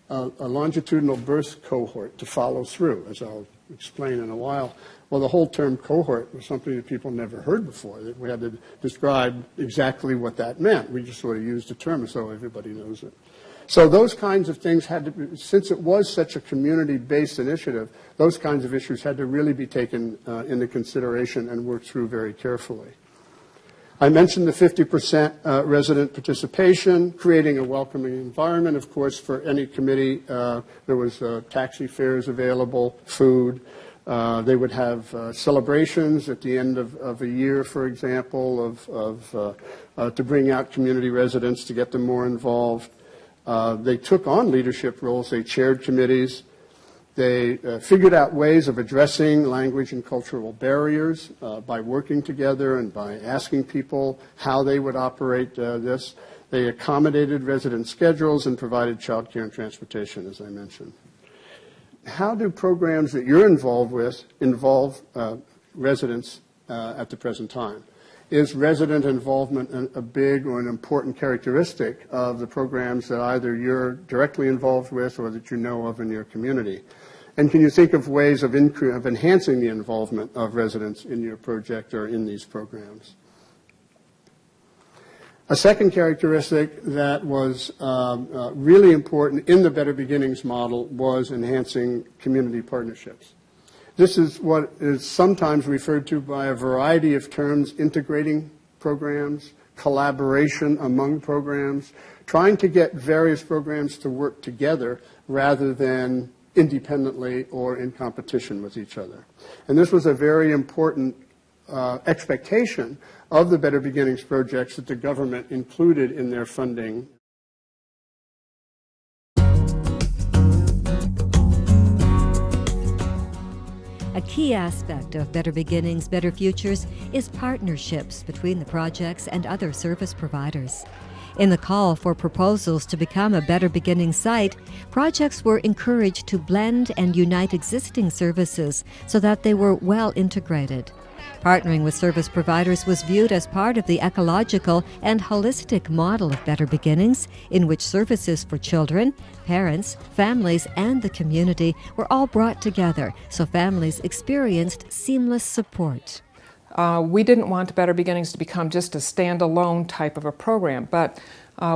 a longitudinal birth cohort to follow through, as I'll explain in a while. Well, the whole term cohort was something that people never heard before. That we had to describe exactly what that meant. We just sort of used the term so everybody knows it. So those kinds of things had to be, since it was such a community-based initiative, those kinds of issues had to really be taken into consideration and worked through very carefully. I mentioned the 50% resident participation, creating a welcoming environment. Of course, for any committee, there was taxi fares available, food. They would have celebrations at the end of a year, for example, to bring out community residents to get them more involved. They took on leadership roles. They chaired committees. They figured out ways of addressing language and cultural barriers by working together and by asking people how they would operate this. They accommodated resident schedules and provided child care and transportation, as I mentioned. How do programs that you're involved with involve residents at the present time? Is resident involvement a big or an important characteristic of the programs that either you're directly involved with or that you know of in your community? And can you think of ways of enhancing the involvement of residents in your project or in these programs? A second characteristic that was really important in the Better Beginnings model was enhancing community partnerships. This is what is sometimes referred to by a variety of terms: integrating programs, collaboration among programs, trying to get various programs to work together rather than independently or in competition with each other. And this was a very important expectation of the Better Beginnings projects that the government included in their funding. A key aspect of Better Beginnings, Better Futures is partnerships between the projects and other service providers. In the call for proposals to become a Better Beginnings site, projects were encouraged to blend and unite existing services so that they were well integrated. Partnering with service providers was viewed as part of the ecological and holistic model of Better Beginnings, in which services for children, parents, families, and the community were all brought together so families experienced seamless support. We didn't want Better Beginnings to become just a standalone type of a program, but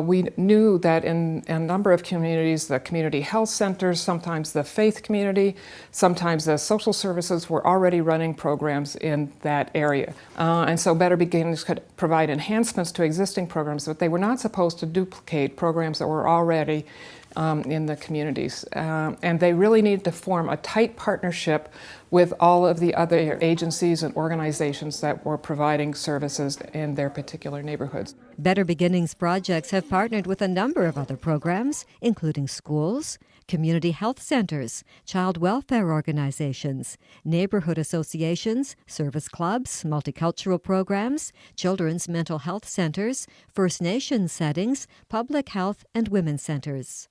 we knew that in a number of communities, the community health centers, sometimes the faith community, sometimes the social services were already running programs in that area. And so Better Beginnings could provide enhancements to existing programs, but they were not supposed to duplicate programs that were already in the communities. And they really needed to form a tight partnership with all of the other agencies and organizations that were providing services in their particular neighborhoods. Better Beginnings projects have partnered with a number of other programs, including schools, community health centers, child welfare organizations, neighborhood associations, service clubs, multicultural programs, children's mental health centers, First Nations settings, public health, and women's centers.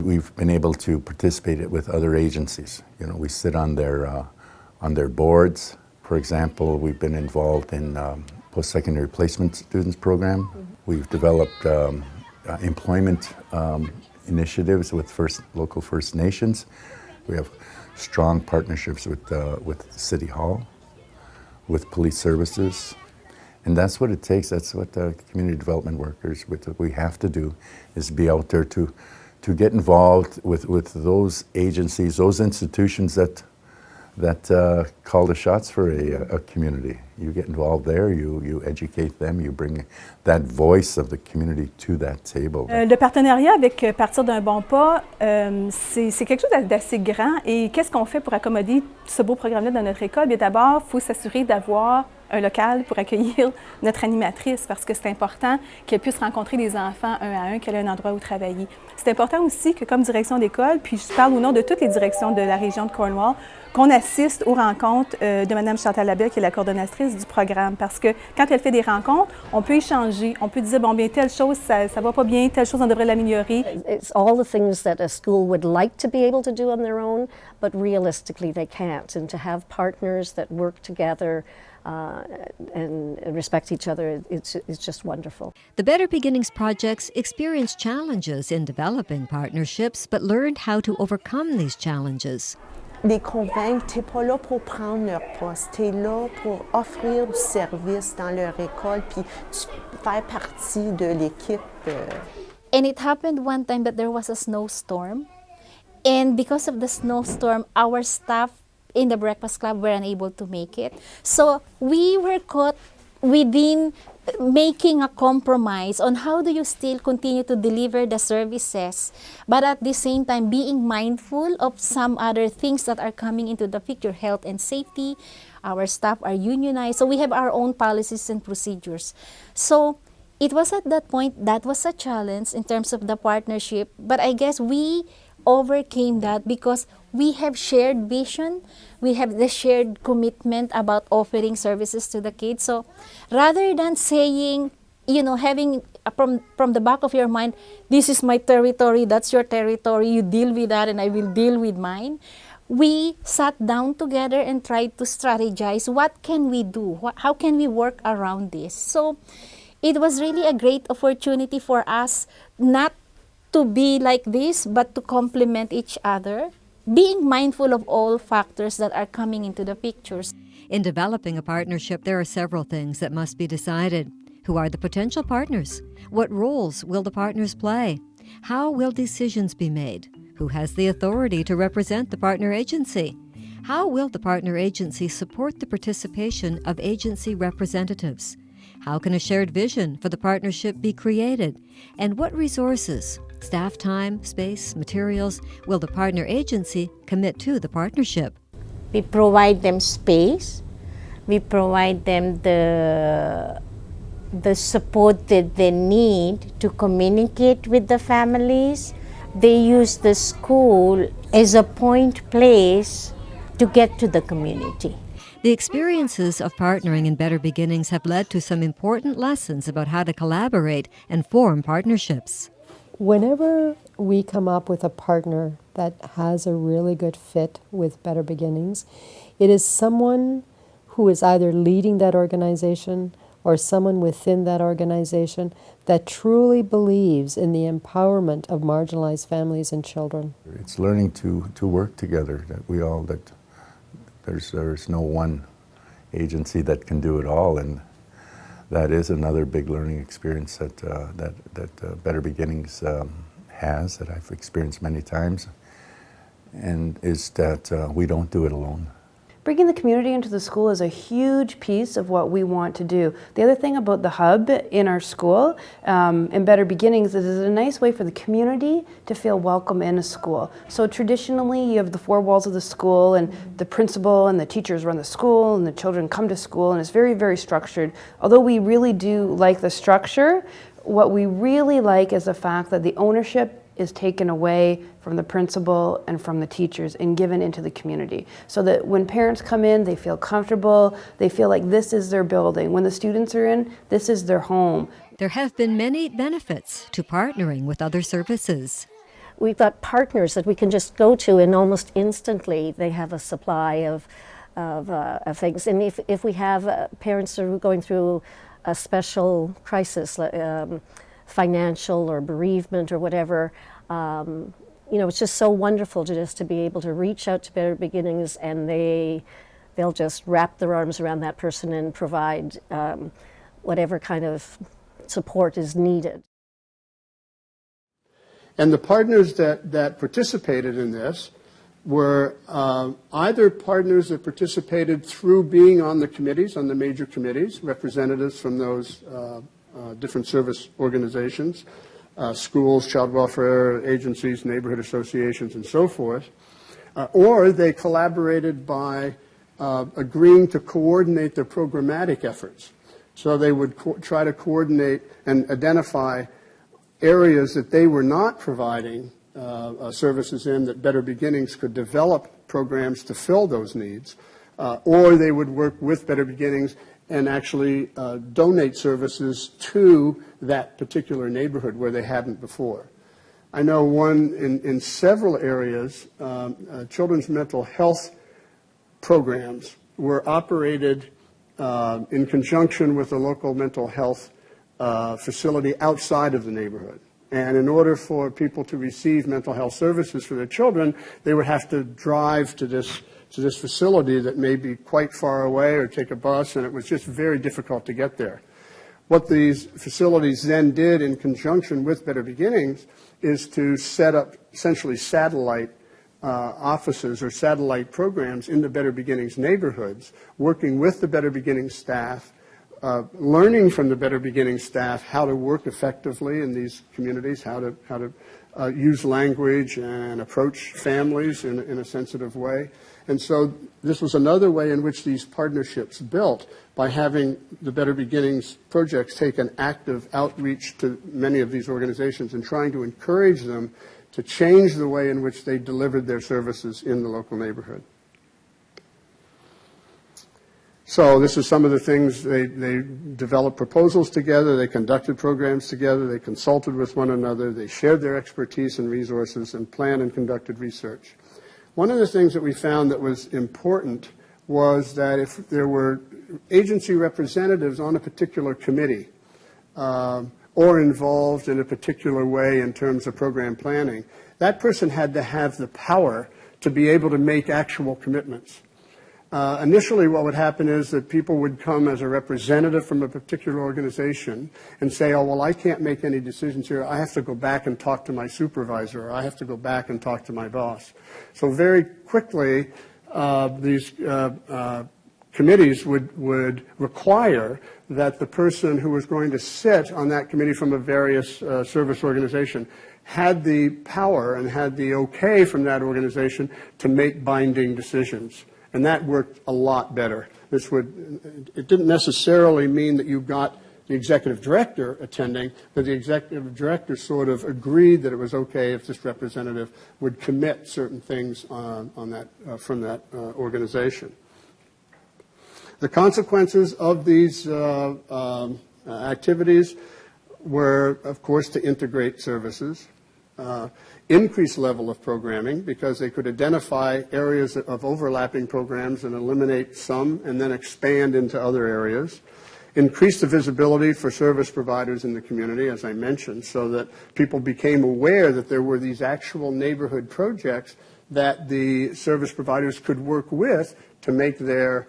We've been able to participate with other agencies. You know, we sit on their boards. For example, we've been involved in post-secondary placement students program. Mm-hmm. We've developed employment initiatives with local First Nations. We have strong partnerships with City Hall, with police services. And that's what it takes. That's what the community development workers, what we have to do, is be out there to get involved with those agencies, those institutions that call the shots for a community. You get involved there, you educate them, you bring that voice of the community to that table. Le partenariat avec Partir d'un bon pas, c'est quelque chose d'assez grand. Et qu'est-ce qu'on fait pour accommoder ce beau programme-là dans notre école? Bien d'abord, il faut s'assurer d'avoir un local pour accueillir notre animatrice, parce que c'est important qu'elle puisse rencontrer les enfants un à un, qu'elle ait un endroit où travailler. C'est important aussi que, comme direction d'école, puis je parle au nom de toutes les directions de la région de Cornwall, qu'on assiste aux rencontres de Mme Chantal Labelle, qui est la coordonnatrice du programme, parce que quand elle fait des rencontres, on peut échanger, on peut dire, bon, bien, telle chose, ça va pas bien, telle chose, on devrait l'améliorer. It's all the things that a school would like to be able to do on their own, but realistically they can't. And to have partners that work together and respect each other, it's just wonderful. The Better Beginnings projects experienced challenges in developing partnerships, but learned how to overcome these challenges. Les convaincre, tu n'es pas là pour prendre leur poste, tu es là pour offrir du service dans leur école, puis faire partie de l'équipe. And it happened one time that there was a snowstorm, and because of the snowstorm, our staff in the Breakfast Club were unable to make it. So we were caught within making a compromise on how do you still continue to deliver the services, but at the same time being mindful of some other things that are coming into the picture, health and safety. Our staff are unionized, so we have our own policies and procedures. So it was at that point that was a challenge in terms of the partnership, but I guess we overcame that because we have shared vision, we have the shared commitment about offering services to the kids. So rather than saying, you know, having from the back of your mind, this is my territory, that's your territory, you deal with that and I will deal with mine. We sat down together and tried to strategize, what can we do? How can we work around this? So it was really a great opportunity for us not to be like this, but to complement each other, being mindful of all factors that are coming into the pictures. In developing a partnership, there are several things that must be decided. Who are the potential partners? What roles will the partners play? How will decisions be made? Who has the authority to represent the partner agency? How will the partner agency support the participation of agency representatives? How can a shared vision for the partnership be created? And what resources, staff time, space, materials, will the partner agency commit to the partnership? We provide them space. We provide them the support that they need to communicate with the families. They use the school as a point place to get to the community. The experiences of partnering in Better Beginnings have led to some important lessons about how to collaborate and form partnerships. Whenever we come up with a partner that has a really good fit with Better Beginnings, it is someone who is either leading that organization or someone within that organization that truly believes in the empowerment of marginalized families and children. It's learning to work together, that there's no one agency that can do it all, and that is another big learning experience that Better Beginnings has, that I've experienced many times, and is that we don't do it alone. Bringing the community into the school is a huge piece of what we want to do. The other thing about the hub in our school, in Better Beginnings, is it's a nice way for the community to feel welcome in a school. So traditionally, you have the four walls of the school, and the principal and the teachers run the school, and the children come to school, and it's very, very structured. Although we really do like the structure, what we really like is the fact that the ownership is taken away from the principal and from the teachers and given into the community. So that when parents come in, they feel comfortable, they feel like this is their building. When the students are in, this is their home. There have been many benefits to partnering with other services. We've got partners that we can just go to, and almost instantly they have a supply of things. And if we have parents who are going through a special crisis, financial or bereavement or whatever, it's just so wonderful to be able to reach out to Better Beginnings, and they'll just wrap their arms around that person and provide whatever kind of support is needed. And the partners that participated in this were either partners that participated through being on the committees, on the major committees, representatives from those different service organizations, schools, child welfare agencies, neighborhood associations, and so forth, or they collaborated by agreeing to coordinate their programmatic efforts. So they would try to coordinate and identify areas that they were not providing services in, that Better Beginnings could develop programs to fill those needs, or they would work with Better Beginnings and actually donate services to that particular neighborhood where they hadn't before. I know in several areas, children's mental health programs were operated in conjunction with a local mental health facility outside of the neighborhood. And in order for people to receive mental health services for their children, they would have to drive to this facility that may be quite far away, or take a bus, and it was just very difficult to get there. What these facilities then did in conjunction with Better Beginnings is to set up essentially satellite offices or satellite programs in the Better Beginnings neighborhoods, working with the Better Beginnings staff, learning from the Better Beginnings staff how to work effectively in these communities, how to use language and approach families in a sensitive way. And so this was another way in which these partnerships built, by having the Better Beginnings projects take an active outreach to many of these organizations and trying to encourage them to change the way in which they delivered their services in the local neighborhood. So this is some of the things. They developed proposals together, they conducted programs together, they consulted with one another, they shared their expertise and resources, and planned and conducted research. One of the things that we found that was important was that if there were agency representatives on a particular committee or involved in a particular way in terms of program planning, that person had to have the power to be able to make actual commitments. Initially, what would happen is that people would come as a representative from a particular organization and say, oh, well, I can't make any decisions here. I have to go back and talk to my supervisor, or I have to go back and talk to my boss. So very quickly, these committees would require that the person who was going to sit on that committee from a various service organization had the power and had the okay from that organization to make binding decisions. And that worked a lot better. It didn't necessarily mean that you got the executive director attending, but the executive director sort of agreed that it was okay if this representative would commit certain things from that organization. The consequences of these activities were, of course, to integrate services, increase level of programming because they could identify areas of overlapping programs and eliminate some and then expand into other areas, increase the visibility for service providers in the community, as I mentioned, so that people became aware that there were these actual neighborhood projects that the service providers could work with to make their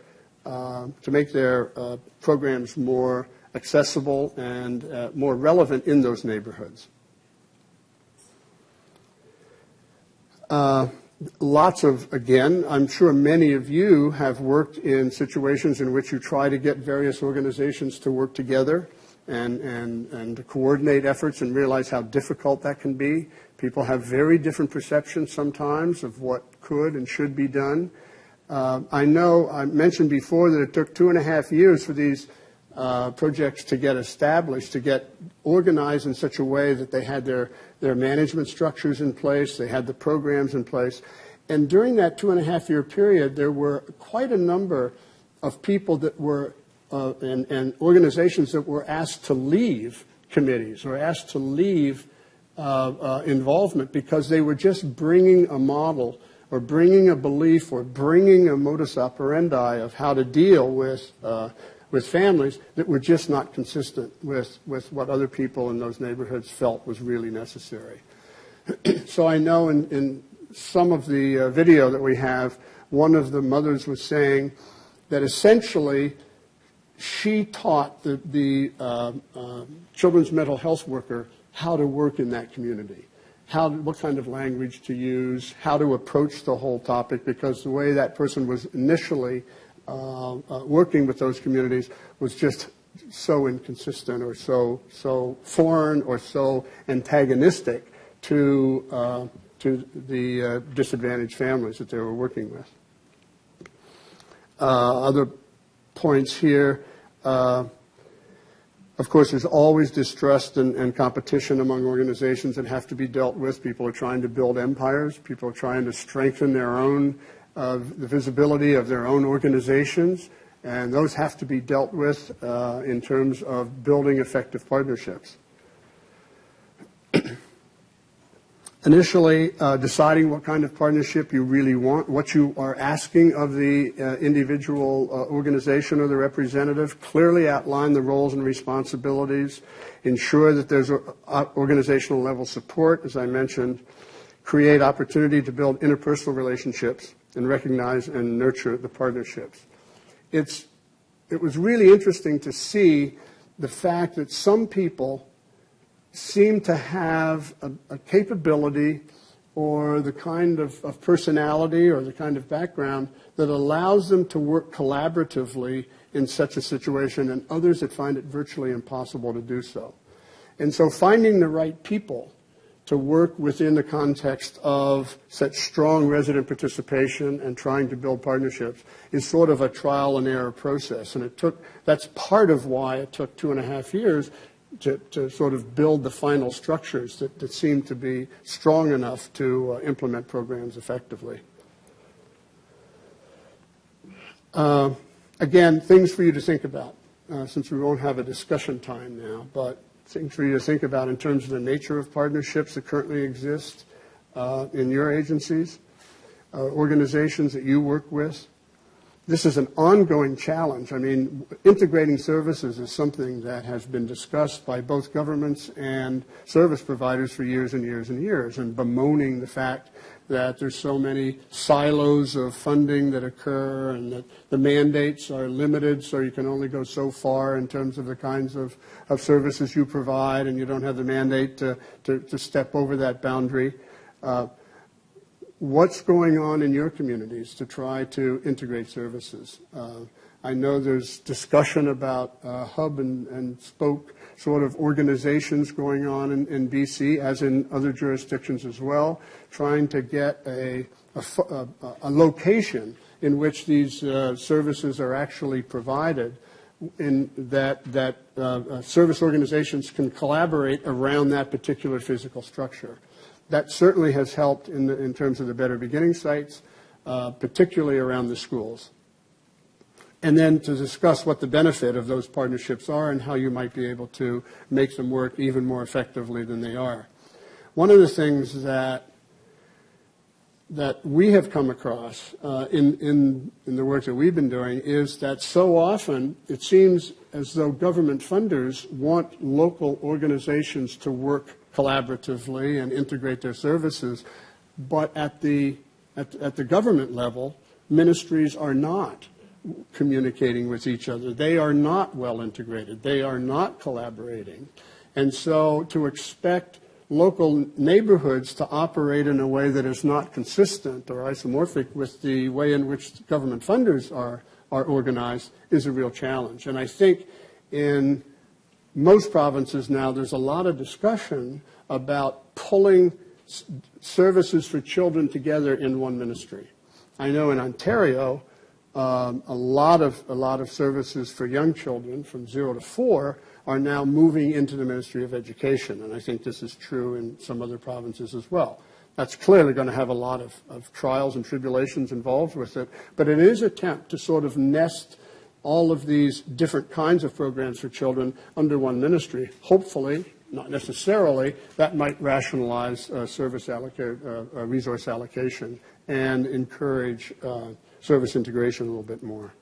programs more accessible and more relevant in those neighborhoods. Again, I'm sure many of you have worked in situations in which you try to get various organizations to work together and to coordinate efforts and realize how difficult that can be. People have very different perceptions sometimes of what could and should be done. I know I mentioned before that it took 2.5 years for these projects to get established, to get organized in such a way that they had their management structures in place, they had the programs in place. And during that 2.5-year period, there were quite a number of people that were, and organizations that were asked to leave committees or asked to leave involvement because they were just bringing a model or bringing a belief or bringing a modus operandi of how to deal with families that were just not consistent with what other people in those neighborhoods felt was really necessary. So I know in some of the video that we have, one of the mothers was saying that essentially she taught the children's mental health worker how to work in that community, what kind of language to use, how to approach the whole topic, because the way that person was initially working with those communities was just so inconsistent or so foreign or so antagonistic to the disadvantaged families that they were working with. Other points here, of course, there's always distrust and competition among organizations that have to be dealt with. People are trying to build empires. People are trying to strengthen their own the visibility of their own organizations, and those have to be dealt with in terms of building effective partnerships. Initially, deciding what kind of partnership you really want, what you are asking of the individual organization or the representative, clearly outline the roles and responsibilities, ensure that there's organizational level support, as I mentioned, create opportunity to build interpersonal relationships, and recognize and nurture the partnerships. It was really interesting to see the fact that some people seem to have a capability or the kind of personality or the kind of background that allows them to work collaboratively in such a situation, and others that find it virtually impossible to do so. And so finding the right people to work within the context of such strong resident participation and trying to build partnerships is sort of a trial and error process. And that's part of why it took 2.5 years to sort of build the final structures that seem to be strong enough to implement programs effectively. Again, things for you to think about, since we won't have a discussion time now, but things for you to think about in terms of the nature of partnerships that currently exist in your agencies, organizations that you work with. This is an ongoing challenge. I mean, integrating services is something that has been discussed by both governments and service providers for years and years and years, and bemoaning the fact that there's so many silos of funding that occur and that the mandates are limited, so you can only go so far in terms of the kinds of services you provide, and you don't have the mandate to step over that boundary. What's going on in your communities to try to integrate services? I know there's discussion about hub and spoke sort of organizations going on in BC, as in other jurisdictions as well, trying to get a location in which these services are actually provided, in that service organizations can collaborate around that particular physical structure. That certainly has helped in terms of the Better Beginnings sites, particularly around the schools. And then to discuss what the benefit of those partnerships are and how you might be able to make them work even more effectively than they are. One of the things that we have come across in the work that we've been doing is that so often it seems as though government funders want local organizations to work collaboratively and integrate their services, but at the government level, ministries are not communicating with each other. They are not well integrated. They are not collaborating. And so to expect local neighborhoods to operate in a way that is not consistent or isomorphic with the way in which government funders are organized is a real challenge. And I think in most provinces now, there's a lot of discussion about pulling services for children together in one ministry. I know in Ontario, a lot of services for young children from 0 to 4 are now moving into the Ministry of Education, and I think this is true in some other provinces as well. That's clearly going to have a lot of trials and tribulations involved with it, but it is an attempt to sort of nest all of these different kinds of programs for children under one ministry. Hopefully, not necessarily, that might rationalize resource allocation and encourage service integration a little bit more.